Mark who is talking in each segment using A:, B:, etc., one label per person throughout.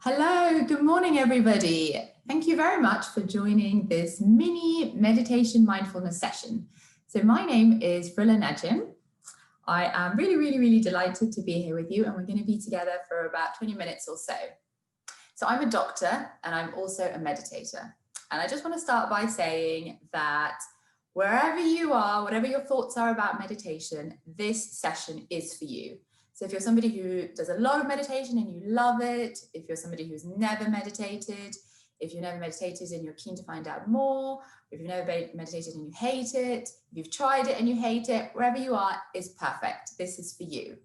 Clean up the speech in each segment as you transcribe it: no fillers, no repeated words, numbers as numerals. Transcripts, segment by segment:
A: Hello, good morning, everybody. Thank you very much for joining this mini meditation mindfulness session. So my name is Rula Najim. I am really delighted to be here with you, and we're going to be together for about 20 minutes or so. So I'm a doctor and I'm also a meditator. And I just want to start by saying that wherever you are, whatever your thoughts are about meditation, this session is for you. So if you're somebody who does a lot of meditation and you love it, if you're somebody who's never meditated, if you've never meditated and you're keen to find out more, if you've never meditated and you hate it, if you've tried it and you hate it, wherever you are is perfect. This is for you.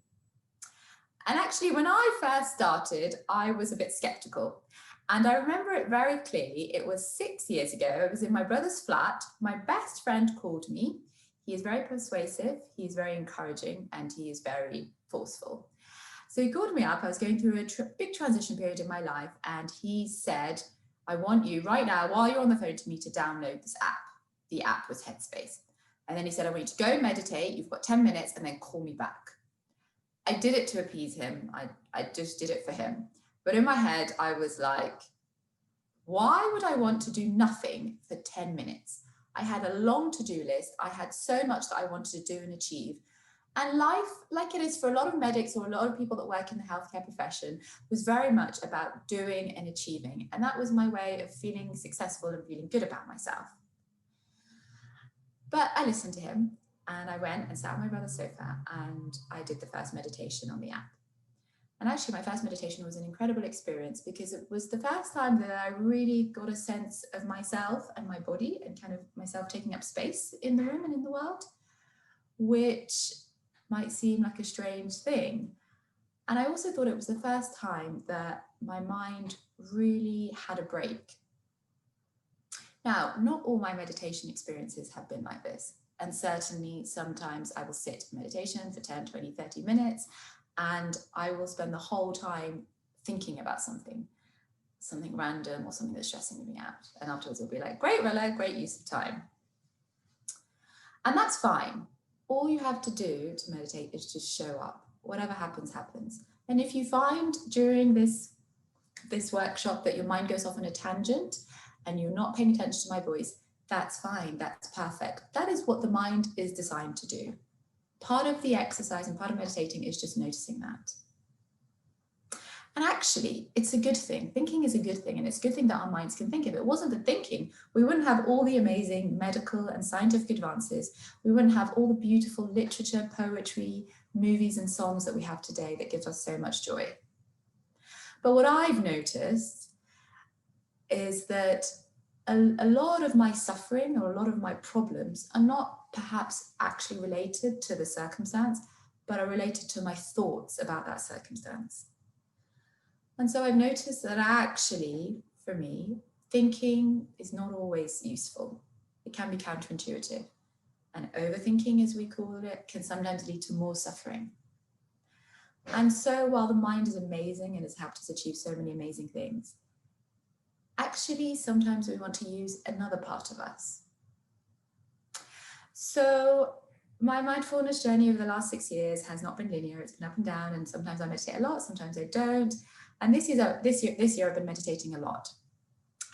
A: And actually, when I first started, I was a bit skeptical. And I remember it very clearly. It was 6 years ago. I was in my brother's flat. My best friend called me. He is very persuasive, he's very encouraging, and he is very forceful. So he called me up. I was going through a big transition period in my life, and he said, I want you right now, while you're on the phone to me, to download this app. The app was Headspace. And then he said, I want you to go meditate. You've got 10 minutes and then call me back. I did it to appease him. I just did it for him. But in my head, I was like, why would I want to do nothing for 10 minutes? I had a long to-do list. I had so much that I wanted to do and achieve. And life, like it is for a lot of medics or a lot of people that work in the healthcare profession, was very much about doing and achieving. And that was my way of feeling successful and feeling good about myself. But I listened to him and I went and sat on my brother's sofa and I did the first meditation on the app. And actually, my first meditation was an incredible experience because it was the first time that I really got a sense of myself and my body and kind of myself taking up space in the room and in the world, which might seem like a strange thing. And I also thought it was the first time that my mind really had a break. Now, not all my meditation experiences have been like this. And certainly sometimes I will sit in meditation for 10, 20, 30 minutes. And I will spend the whole time thinking about something random or something that's stressing me out. And afterwards it'll be like, great, Rilla, great use of time. And that's fine. All you have to do to meditate is just show up. Whatever happens, happens. And if you find during this workshop that your mind goes off on a tangent and you're not paying attention to my voice, that's fine, that's perfect. That is what the mind is designed to do. Part of the exercise and part of meditating is just noticing that. And actually, it's a good thing. Thinking is a good thing, and it's a good thing that our minds can think. If it wasn't the thinking, we wouldn't have all the amazing medical and scientific advances. We wouldn't have all the beautiful literature, poetry, movies, and songs that we have today that gives us so much joy. But what I've noticed is that a lot of my suffering or a lot of my problems are not perhaps actually related to the circumstance, but are related to my thoughts about that circumstance. And so I've noticed that actually, for me, thinking is not always useful. It can be counterintuitive. And overthinking, as we call it, can sometimes lead to more suffering. And so while the mind is amazing and has helped us achieve so many amazing things, actually, sometimes we want to use another part of us. So my mindfulness journey over the last 6 years has not been linear. It's been up and down, and sometimes I meditate a lot, sometimes I don't. And this year I've been meditating a lot.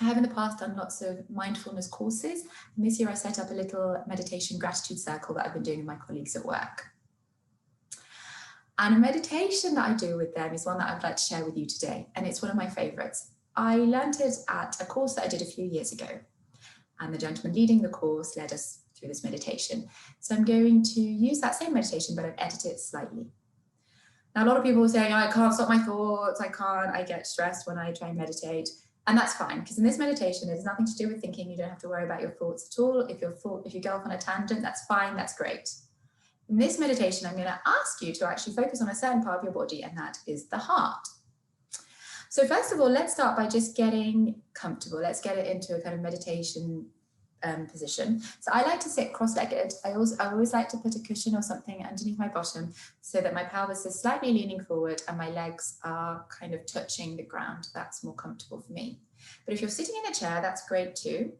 A: I have in the past done lots of mindfulness courses, and this year I set up a little meditation gratitude circle that I've been doing with my colleagues at work. And a meditation that I do with them is one that I'd like to share with you today, and it's one of my favorites. I learned it at a course that I did a few years ago, and the gentleman leading the course led us through this meditation. So I'm going to use that same meditation, but I've edited it slightly. Now, a lot of people are saying, oh, I can't stop my thoughts, I get stressed when I try and meditate. And that's fine, because in this meditation, it has nothing to do with thinking. You don't have to worry about your thoughts at all. If you go off on a tangent, that's fine, that's great. In this meditation, I'm going to ask you to actually focus on a certain part of your body, and that is the heart. So first of all, let's start by just getting comfortable. Let's get it into a kind of meditation position. So I like to sit cross-legged. I always like to put a cushion or something underneath my bottom so that my pelvis is slightly leaning forward and my legs are kind of touching the ground. That's more comfortable for me. But if you're sitting in a chair, that's great too.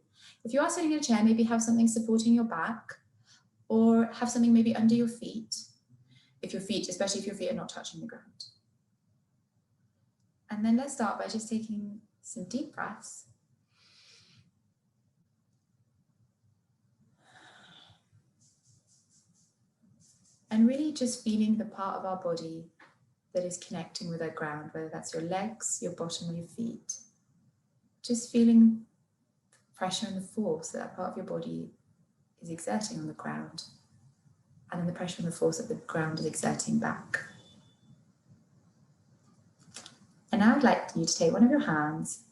A: If you are sitting in a chair, maybe have something supporting your back or have something maybe under your feet. Especially if your feet are not touching the ground. And then let's start by just taking some deep breaths. And really just feeling the part of our body that is connecting with our ground, whether that's your legs, your bottom, or your feet. Just feeling pressure and the force that part of your body is exerting on the ground, and then the pressure and the force that the ground is exerting back. And now I'd like you to take one of your hands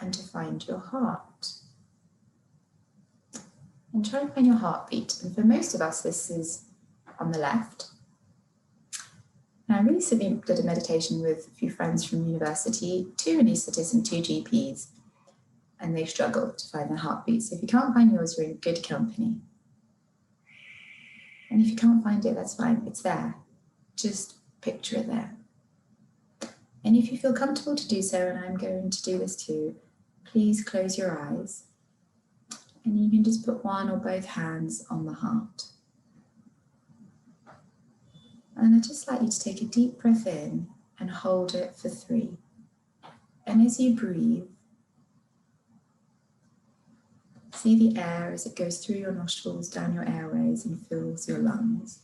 A: and to find your heart. And try and find your heartbeat. And for most of us, this is on the left. Now, I recently did a meditation with a few friends from university, 2 anaesthetists and 2 GPs, and they struggled to find their heartbeat. So if you can't find yours, you're in good company. And if you can't find it, that's fine, it's there. Just picture it there. And if you feel comfortable to do so, and I'm going to do this too, please close your eyes. And you can just put one or both hands on the heart. And I'd just like you to take a deep breath in and hold it for 3. And as you breathe, see the air as it goes through your nostrils, down your airways, and fills your lungs.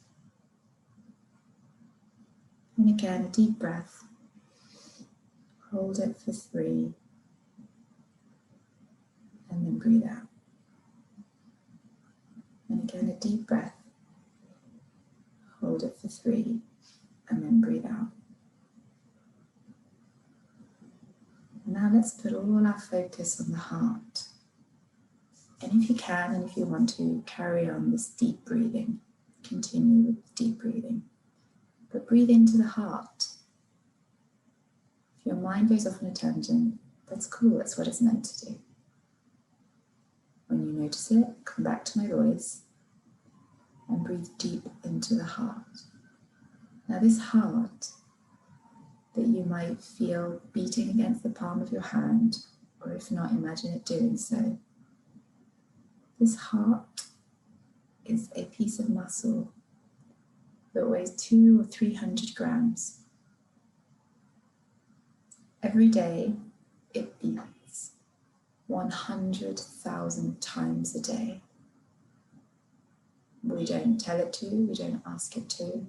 A: And again, a deep breath. Hold it for 3. And then breathe out. And again, a deep breath. Hold it for 3. And then breathe out. Now let's put all our focus on the heart. And if you can, and if you want to, carry on this deep breathing. Continue with deep breathing. But breathe into the heart. If your mind goes off on a tangent, that's cool, that's what it's meant to do. When you notice it, come back to my voice and breathe deep into the heart. Now this heart that you might feel beating against the palm of your hand, or if not, imagine it doing so. This heart is a piece of muscle that weighs 200 or 300 grams. Every day it beats 100,000 times a day. We don't tell it to, we don't ask it to.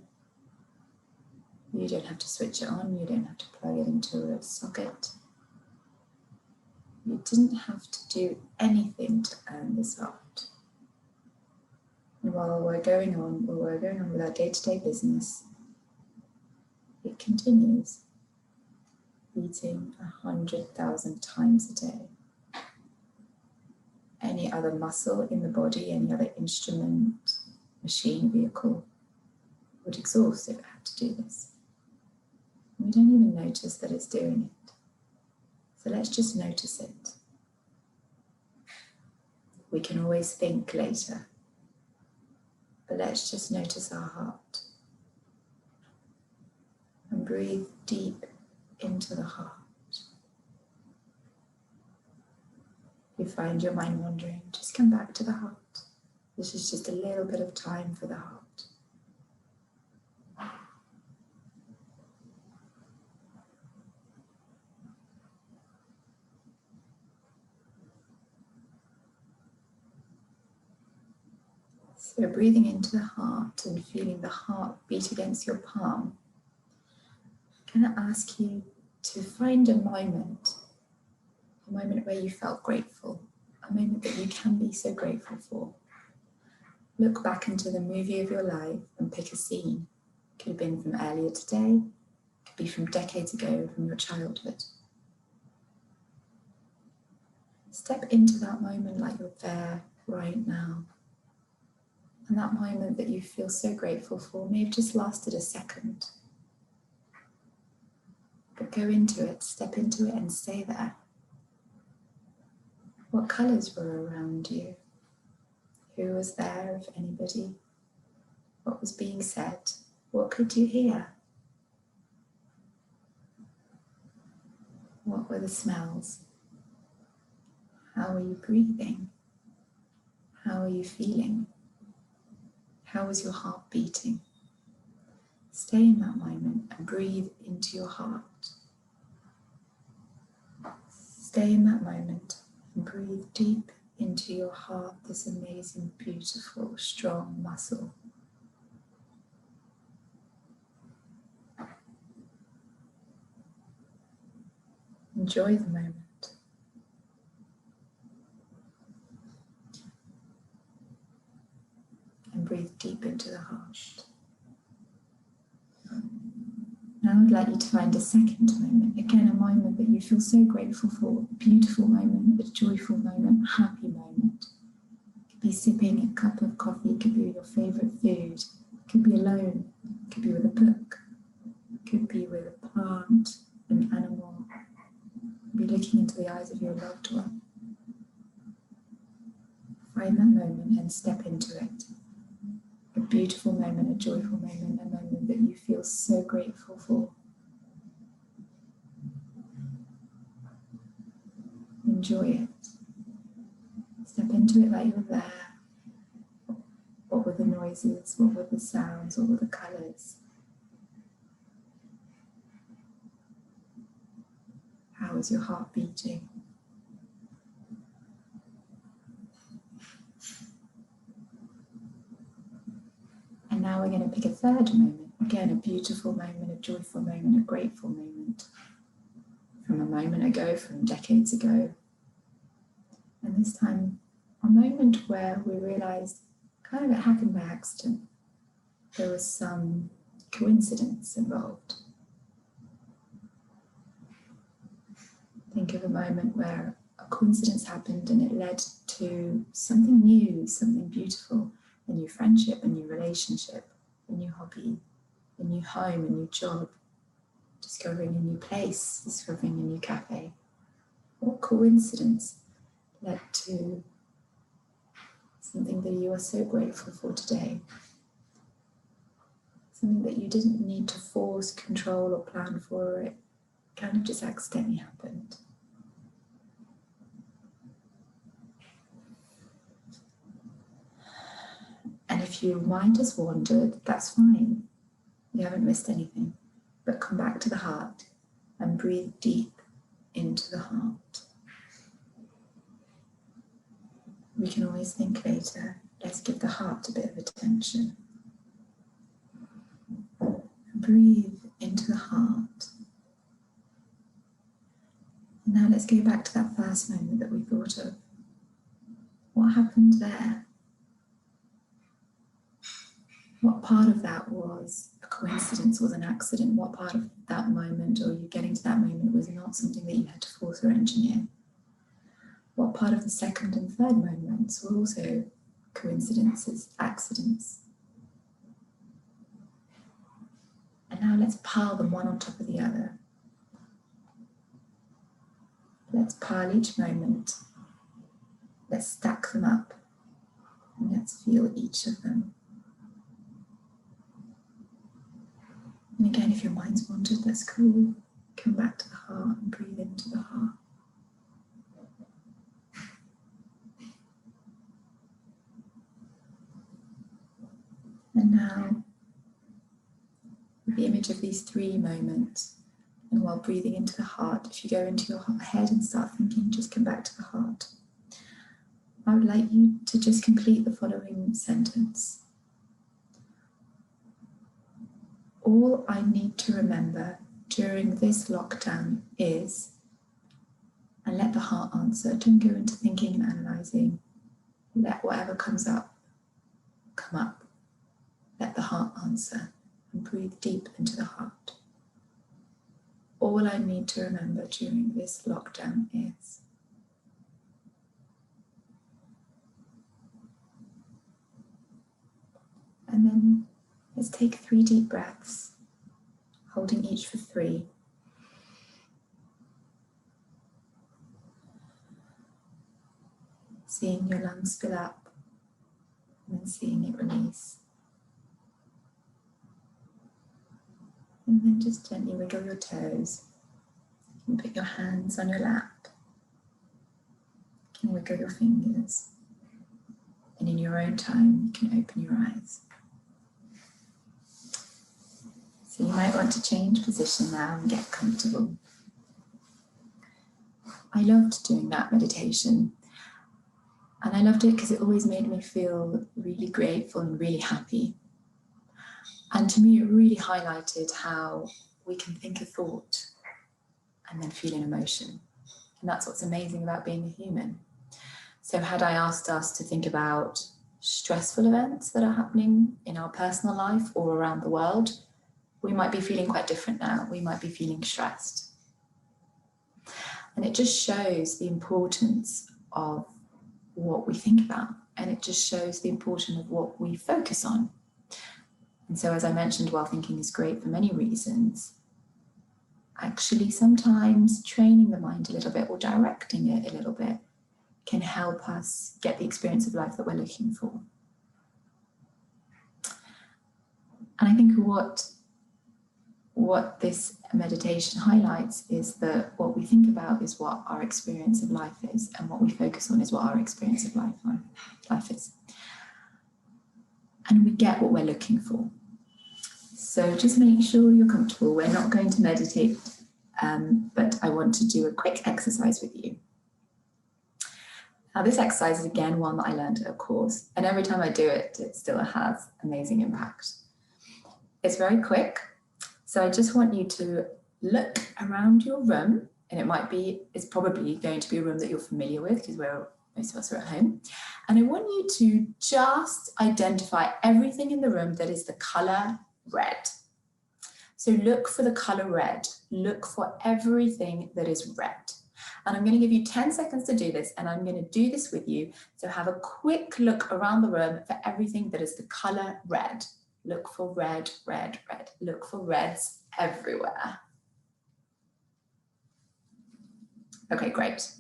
A: You don't have to switch it on, you don't have to plug it into a socket. You didn't have to do anything to earn this heart. And while we're going on with our day-to-day business, it continues beating 100,000 times a day. Any other muscle in the body, any other instrument, machine, vehicle would exhaust if it had to do this. We don't even notice that it's doing it. So let's just notice it. We can always think later, but let's just notice our heart. And breathe deep into the heart. If you find your mind wandering, just come back to the heart. This is just a little bit of time for the heart. So breathing into the heart and feeling the heart beat against your palm, I'm going to ask you to find a moment where you felt grateful, a moment that you can be so grateful for. Look back into the movie of your life and pick a scene. It could have been from earlier today, it could be from decades ago, from your childhood. Step into that moment like you're there right now. And that moment that you feel so grateful for may have just lasted a second. But go into it, step into it and stay there. What colours were around you? Who was there, if anybody? What was being said? What could you hear? What were the smells? How were you breathing? How are you feeling? How was your heart beating? Stay in that moment and breathe into your heart. stay in that moment and breathe deep into your heart, this amazing, beautiful, strong muscle. Enjoy the moment. And breathe deep into the heart. Now I would like you to find a second moment, again a moment that you feel so grateful for, a beautiful moment, a joyful moment, a happy moment. It could be sipping a cup of coffee, it could be your favourite food, it could be alone, it could be with a book, it could be with a plant, an animal, it could be looking into the eyes of your loved one. Find that moment and step into it. A beautiful moment, a joyful moment, a moment that you feel so grateful for. Enjoy it. Step into it like you're there. What were the noises? What were the sounds? What were the colours? How is your heart beating? And now we're going to pick a third moment. Again, a beautiful moment, a joyful moment, a grateful moment. From a moment ago, from decades ago. And this time, a moment where we realised kind of it happened by accident. There was some coincidence involved. Think of a moment where a coincidence happened and it led to something new, something beautiful. A new friendship, a new relationship, a new hobby, a new home, a new job, discovering a new place, discovering a new cafe. What coincidence led to something that you are so grateful for today? Something that you didn't need to force, control, or plan for, it kind of just accidentally happened. And if your mind has wandered, that's fine. You haven't missed anything. But come back to the heart and breathe deep into the heart. We can always think later. Let's give the heart a bit of attention. Breathe into the heart. And now let's go back to that first moment that we thought of. What happened there? What part of that was a coincidence, was an accident? What part of that moment, or you getting to that moment, was not something that you had to force or engineer? What part of the second and third moments were also coincidences, accidents? And now let's pile them one on top of the other. Let's pile each moment. Let's stack them up. And let's feel each of them. And again, if your mind's wandered, that's cool. Come back to the heart and breathe into the heart. And now, with the image of these three moments, and while breathing into the heart, if you go into your head and start thinking, just come back to the heart. I would like you to just complete the following sentence. All I need to remember during this lockdown is, and let the heart answer. Don't go into thinking and analysing. Let whatever comes up, come up. Let the heart answer and breathe deep into the heart. All I need to remember during this lockdown is. And then let's take 3 deep breaths, holding each for 3. Seeing your lungs fill up and then seeing it release. And then just gently wiggle your toes. You can put your hands on your lap. You can wiggle your fingers. And in your own time, you can open your eyes. So you might want to change position now and get comfortable. I loved doing that meditation. And I loved it because it always made me feel really grateful and really happy. And to me, it really highlighted how we can think a thought and then feel an emotion. And that's what's amazing about being a human. So had I asked us to think about stressful events that are happening in our personal life or around the world, we might be feeling quite different now. We might be feeling stressed. And it just shows the importance of what we think about. And it just shows the importance of what we focus on. And so, as I mentioned, while thinking is great for many reasons, actually sometimes training the mind a little bit or directing it a little bit can help us get the experience of life that we're looking for. And I think what this meditation highlights is that what we think about is what our experience of life is, and what we focus on is what our experience of life is. And we get what we're looking for. So just make sure you're comfortable. We're not going to meditate, but I want to do a quick exercise with you. Now, this exercise is again one that I learned at a course, and every time I do it, it still has amazing impact. It's very quick, so I just want you to look around your room, and it's probably going to be a room that you're familiar with because most of us are at home. And I want you to just identify everything in the room that is the color red. So look for the color red. Look for everything that is red. And I'm going to give you 10 seconds to do this, and I'm going to do this with you. So have a quick look around the room for everything that is the color red. Look for red, red, red. Look for reds everywhere. Okay, great.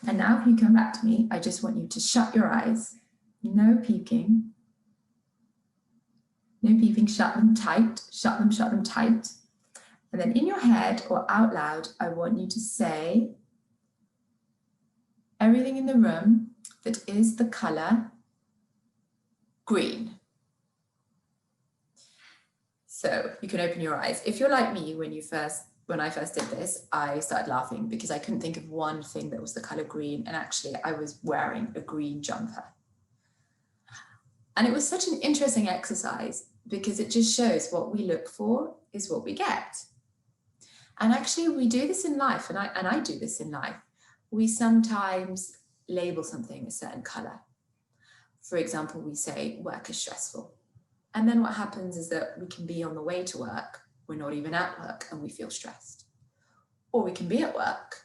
A: And now if you come back to me, I just want you to shut your eyes. No peeking. No peeping, shut them tight. Shut them tight. And then in your head or out loud, I want you to say everything in the room that is the color green. So you can open your eyes. If you're like me, when I first did this, I started laughing because I couldn't think of one thing that was the color green. And actually I was wearing a green jumper. And it was such an interesting exercise because it just shows what we look for is what we get. And actually we do this in life, and I do this in life. We sometimes label something a certain color. For example, we say work is stressful. And then what happens is that we can be on the way to work, we're not even at work, and we feel stressed. Or we can be at work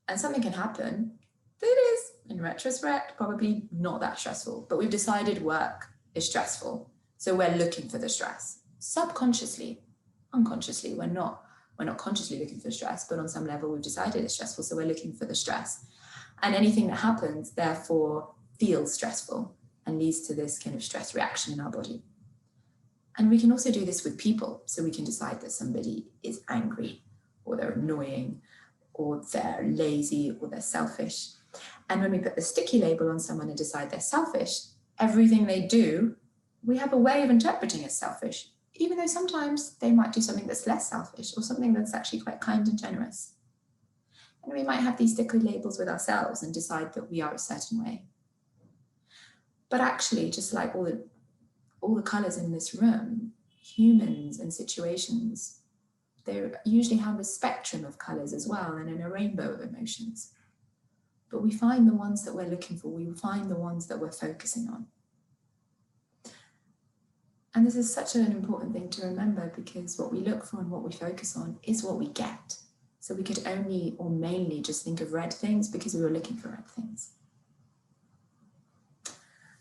A: and something can happen that is, in retrospect, probably not that stressful, but we've decided work is stressful. So we're looking for the stress. Subconsciously, unconsciously, we're not consciously looking for stress, but on some level we've decided it's stressful, so we're looking for the stress. And anything that happens, therefore, feels stressful and leads to this kind of stress reaction in our body. And we can also do this with people. So we can decide that somebody is angry, or they're annoying, or they're lazy, or they're selfish. And when we put the sticky label on someone and decide they're selfish, everything they do, we have a way of interpreting as selfish, even though sometimes they might do something that's less selfish or something that's actually quite kind and generous. And we might have these sticky labels with ourselves and decide that we are a certain way. But actually, just like all the colors in this room, humans and situations, they usually have a spectrum of colors as well, and in a rainbow of emotions. But we find the ones that we're looking for, we find the ones that we're focusing on. And this is such an important thing to remember, because what we look for and what we focus on is what we get. So we could only or mainly just think of red things because we were looking for red things.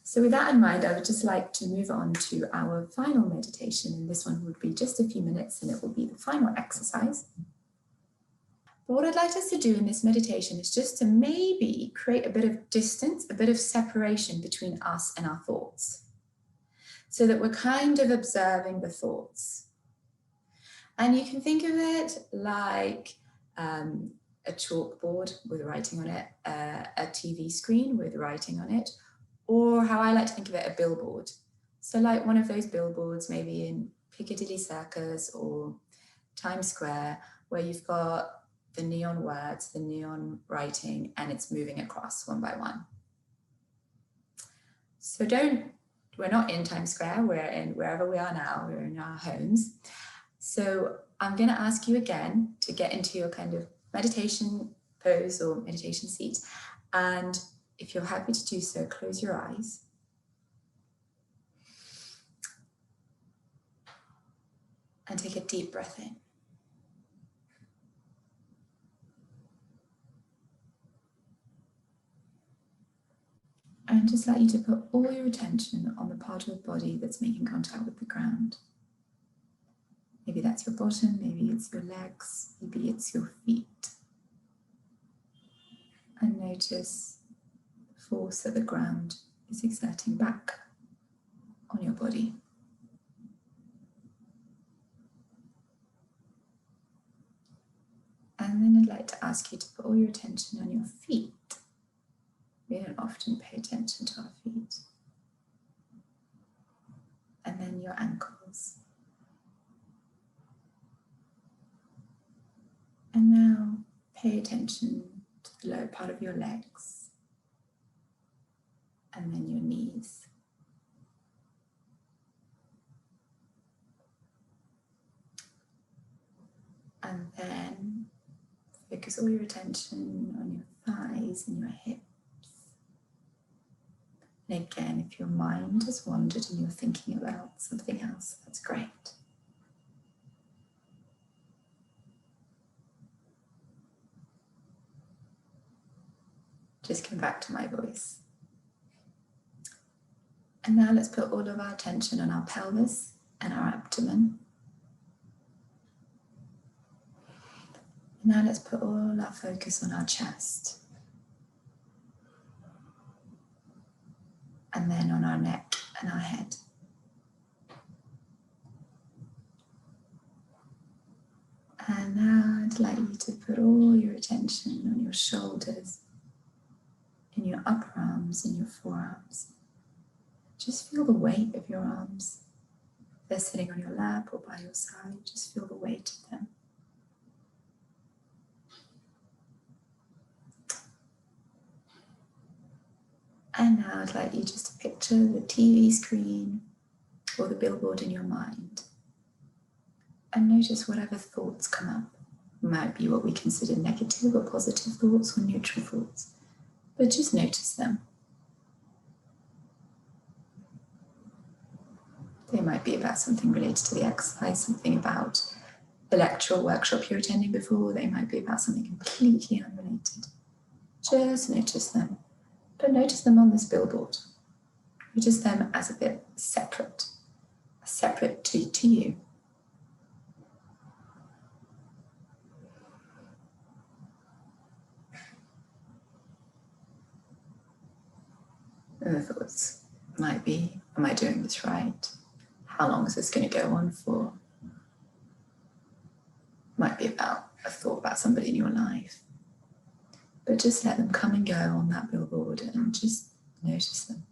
A: So with that in mind, I would just like to move on to our final meditation. And this one would be just a few minutes, and it will be the final exercise. But what I'd like us to do in this meditation is just to maybe create a bit of distance, a bit of separation between us and our thoughts, so that we're kind of observing the thoughts. And you can think of it like a chalkboard with writing on it, a TV screen with writing on it, or how I like to think of it, a billboard. So like one of those billboards, maybe in Piccadilly Circus or Times Square, where you've got the neon words, the neon writing, and it's moving across one by one. So we're not in Times Square, we're in wherever we are now, we're in our homes. So I'm going to ask you again to get into your kind of meditation pose or meditation seat. And if you're happy to do so, close your eyes. And take a deep breath in. And just like you to put all your attention on the part of the body that's making contact with the ground. Maybe that's your bottom, maybe it's your legs, maybe it's your feet. And notice the force that the ground is exerting back on your body. And then I'd like to ask you to put all your attention on your feet. We don't often pay attention to our feet. And then your ankles. And now pay attention to the lower part of your legs. And then your knees. And then focus all your attention on your thighs and your hips. And again, if your mind has wandered and you're thinking about something else, that's great. Just come back to my voice. And now let's put all of our attention on our pelvis and our abdomen. And now let's put all our focus on our chest. And then on our neck and our head. And now I'd like you to put all your attention on your shoulders, in your upper arms, in your forearms. Just feel the weight of your arms. If they're sitting on your lap or by your side, just feel the weight of them. And now I'd like you just to picture the TV screen or the billboard in your mind. And notice whatever thoughts come up. It might be what we consider negative or positive thoughts or neutral thoughts. But just notice them. They might be about something related to the exercise, something about the lecture or workshop you're attending before. They might be about something completely unrelated. Just notice them. But notice them on this billboard. Notice them as a bit separate to you. And the thoughts might be, am I doing this right? How long is this going to go on for? Might be about a thought about somebody in your life. But just let them come and go on that billboard and just notice them.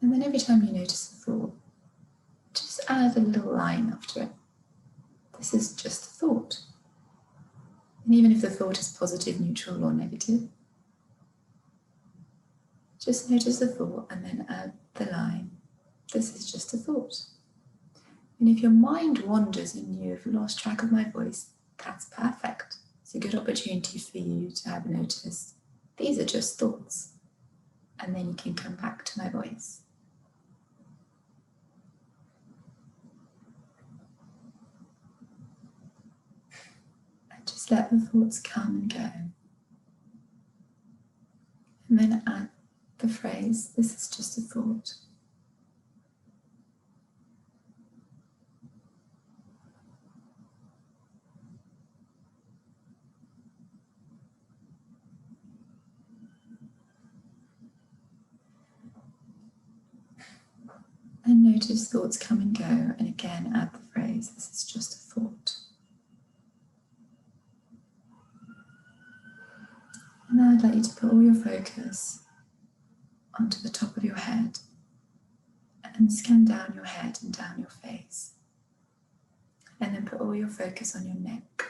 A: And then every time you notice a thought, just add a little line after it. This is just a thought. And even if the thought is positive, neutral, or negative, just notice the thought and then add the line. This is just a thought. And if your mind wanders and you've lost track of my voice, that's perfect. It's a good opportunity for you to have noticed these are just thoughts. And then you can come back to my voice. And just let the thoughts come and go. And then add the phrase, this is just a thought. And notice thoughts come and go, and again add the phrase, this is just a thought. And now I'd like you to put all your focus onto the top of your head and scan down your head and down your face. then put all your focus on your neck,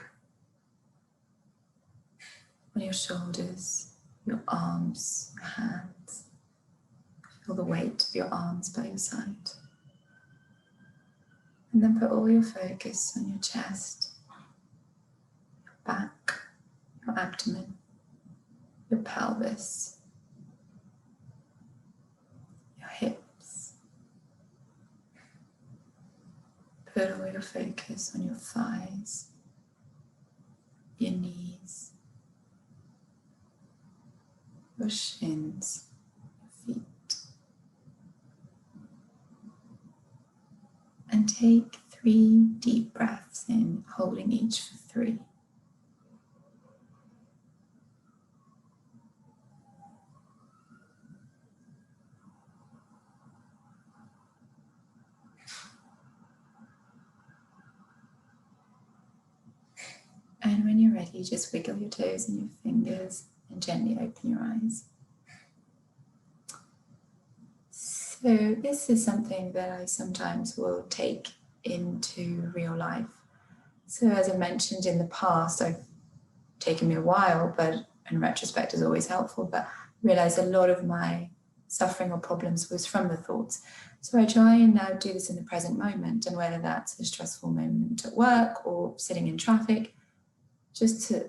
A: on your shoulders, your arms, your hands. Feel the weight of your arms by your side. And then put all your focus on your chest, your back, your abdomen, your pelvis, your hips. Put all your focus on your thighs, your knees, your shins, your feet. And take 3 deep breaths in, holding each for 3. And when you're ready, just wiggle your toes and your fingers and gently open your eyes. So this is something that I sometimes will take into real life. So as I mentioned in the past, I've taken me a while, but in retrospect is always helpful, but I realized a lot of my suffering or problems was from the thoughts. So I try and now do this in the present moment, and whether that's a stressful moment at work or sitting in traffic, just to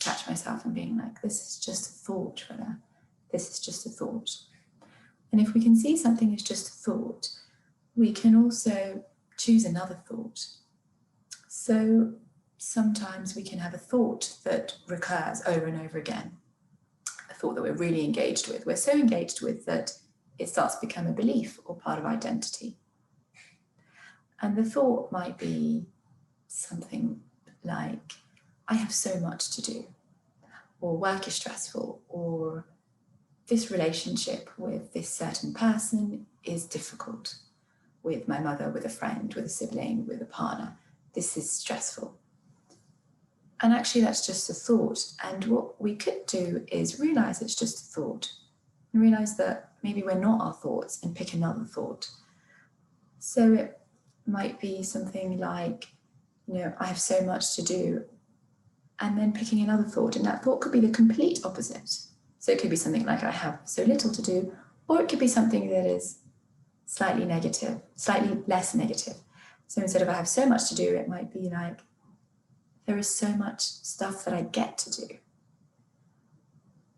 A: catch myself and being like, this is just a thought, Rula. This is just a thought. And if we can see something as just a thought, we can also choose another thought. So sometimes we can have a thought that recurs over and over again, a thought that we're really engaged with. We're so engaged with that it starts to become a belief or part of identity. And the thought might be something like, I have so much to do, or work is stressful, or this relationship with this certain person is difficult, with my mother, with a friend, with a sibling, with a partner. This is stressful. And actually that's just a thought. And what we could do is realize it's just a thought and realize that maybe we're not our thoughts and pick another thought. So it might be something like, I have so much to do, and then picking another thought. And that thought could be the complete opposite. So it could be something like, I have so little to do, or it could be something that is slightly negative, slightly less negative. So instead of I have so much to do, it might be like, there is so much stuff that I get to do.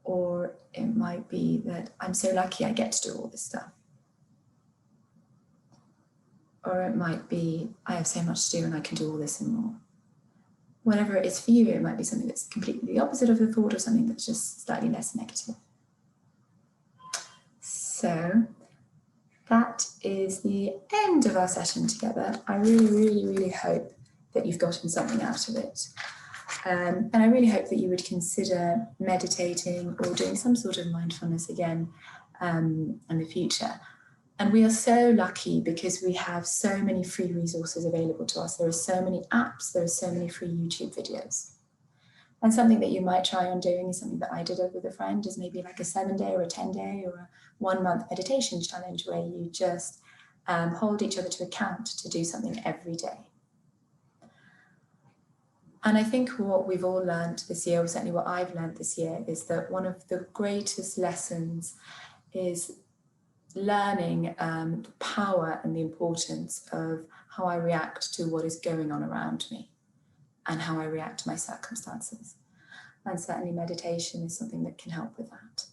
A: Or it might be that I'm so lucky I get to do all this stuff. Or it might be, I have so much to do and I can do all this and more. Whatever it is for you, it might be something that's completely the opposite of the thought, or something that's just slightly less negative. So that is the end of our session together. I really, really, really hope that you've gotten something out of it. And I really hope that you would consider meditating or doing some sort of mindfulness again in the future. And we are so lucky because we have so many free resources available to us. There are so many apps, there are so many free YouTube videos. And something that you might try on doing is something that I did with a friend, is maybe like a 7-day or a 10-day or a 1-month meditation challenge where you just hold each other to account to do something every day. And I think what we've all learned this year, or certainly what I've learned this year, is that one of the greatest lessons is learning the power and the importance of how I react to what is going on around me and how I react to my circumstances. And certainly meditation is something that can help with that.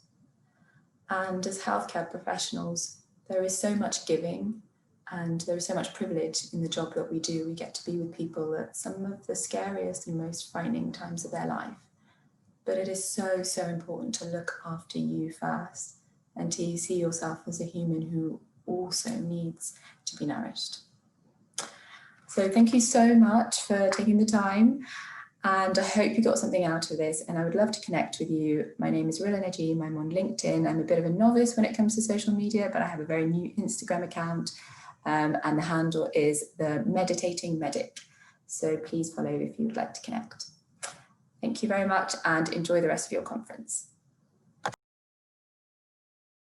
A: And as healthcare professionals, there is so much giving and there is so much privilege in the job that we do. We get to be with people at some of the scariest and most frightening times of their life. But it is so, so important to look after you first and to see yourself as a human who also needs to be nourished. So thank you so much for taking the time, and I hope you got something out of this, and I would love to connect with you. My name is Rula Najim, I'm on LinkedIn. I'm a bit of a novice when it comes to social media, but I have a very new Instagram account, and the handle is the Meditating Medic. So please follow if you would like to connect. Thank you very much and enjoy the rest of your conference.